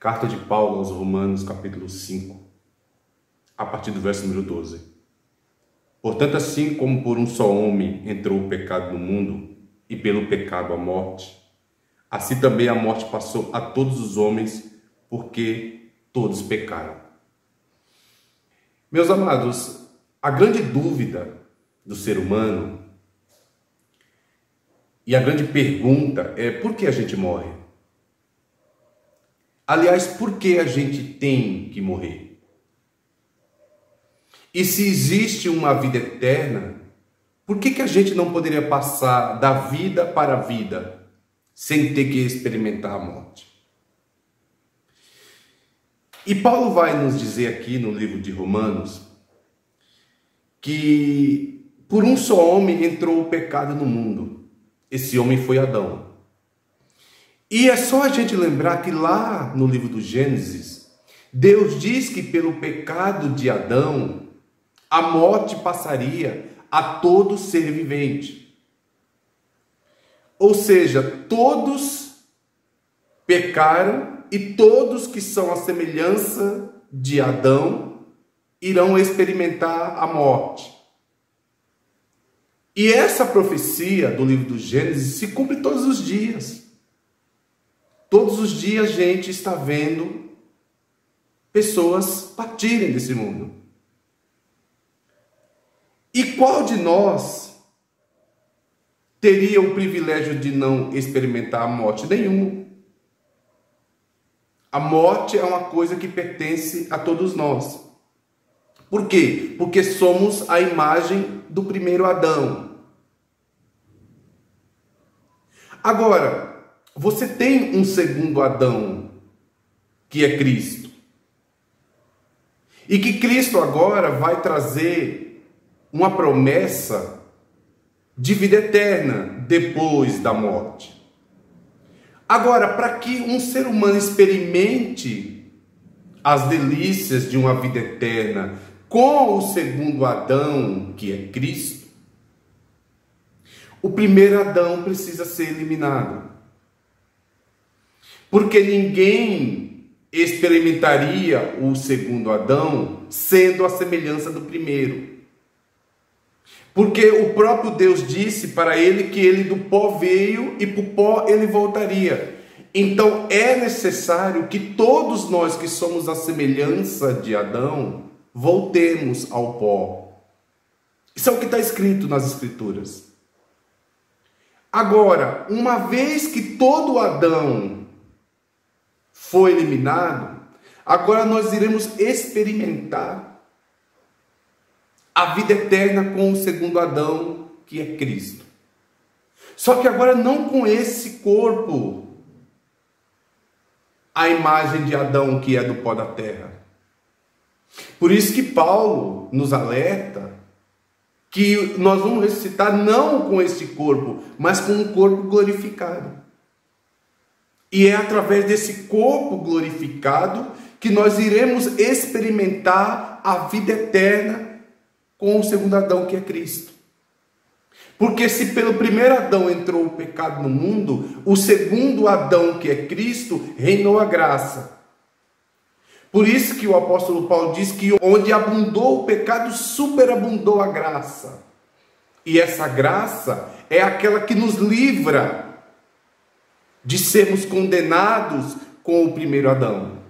Carta de Paulo aos Romanos, capítulo 5, a partir do verso número 12. Portanto, assim como por um só homem entrou o pecado no mundo, e pelo pecado a morte, assim também a morte passou a todos os homens, porque todos pecaram. Meus amados, a grande dúvida do ser humano e a grande pergunta é: por que a gente morre? Aliás, por que a gente tem que morrer? E se existe uma vida eterna, por que a gente não poderia passar da vida para a vida sem ter que experimentar a morte? E Paulo vai nos dizer aqui no livro de Romanos que por um só homem entrou o pecado no mundo. Esse homem foi Adão. E é só a gente lembrar que lá no livro do Gênesis, Deus diz que pelo pecado de Adão, a morte passaria a todo ser vivente. Ou seja, todos pecaram e todos que são a semelhança de Adão irão experimentar a morte. E essa profecia do livro do Gênesis se cumpre todos os dias. Todos os dias a gente está vendo pessoas partirem desse mundo. E qual de nós teria o privilégio de não experimentar a morte? Nenhum. A morte é uma coisa que pertence a todos nós. Por quê? Porque somos a imagem do primeiro Adão. Agora, você tem um segundo Adão, que é Cristo. E que Cristo agora vai trazer uma promessa de vida eterna depois da morte. Agora, para que um ser humano experimente as delícias de uma vida eterna com o segundo Adão, que é Cristo, o primeiro Adão precisa ser eliminado. Porque ninguém experimentaria o segundo Adão sendo a semelhança do primeiro. Porque o próprio Deus disse para ele que ele do pó veio e para o pó ele voltaria. Então é necessário que todos nós que somos a semelhança de Adão voltemos ao pó. Isso é o que está escrito nas Escrituras. Agora, uma vez que todo Adão foi eliminado, agora nós iremos experimentar a vida eterna com o segundo Adão, que é Cristo. Só que agora não com esse corpo, a imagem de Adão que é do pó da terra. Por isso que Paulo nos alerta que nós vamos ressuscitar não com este corpo, mas com um corpo glorificado. E é através desse corpo glorificado que nós iremos experimentar a vida eterna com o segundo Adão, que é Cristo. Porque se pelo primeiro Adão entrou o pecado no mundo, o segundo Adão, que é Cristo, reinou a graça. Por isso que o apóstolo Paulo diz que onde abundou o pecado, superabundou a graça. E essa graça é aquela que nos livra de sermos condenados com o primeiro Adão.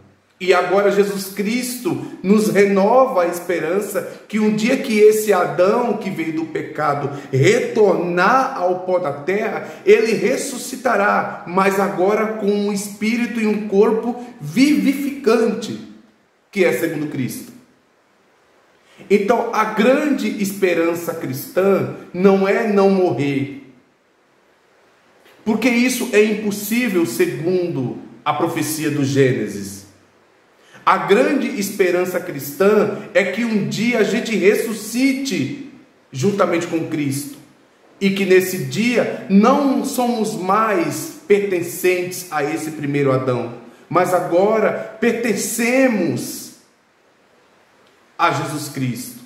E agora Jesus Cristo nos renova a esperança que um dia que esse Adão que veio do pecado retornar ao pó da terra, ele ressuscitará, mas agora com um espírito e um corpo vivificante, que é segundo Cristo. Então a grande esperança cristã não é não morrer, porque isso é impossível segundo a profecia do Gênesis. A grande esperança cristã é que um dia a gente ressuscite juntamente com Cristo. E que nesse dia não somos mais pertencentes a esse primeiro Adão, mas agora pertencemos a Jesus Cristo.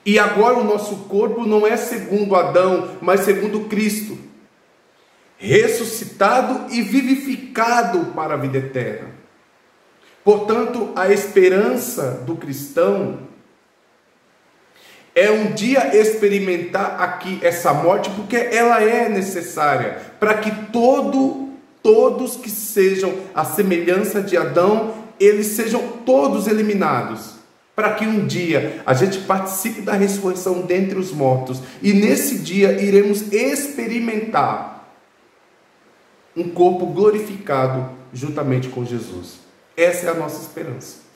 E agora o nosso corpo não é segundo Adão, mas segundo Cristo. Ressuscitado e vivificado para a vida eterna. Portanto, a esperança do cristão é um dia experimentar aqui essa morte, porque ela é necessária para que todos que sejam a semelhança de Adão, eles sejam todos eliminados, para que um dia a gente participe da ressurreição dentre os mortos, e nesse dia iremos experimentar um corpo glorificado juntamente com Jesus. Essa é a nossa esperança.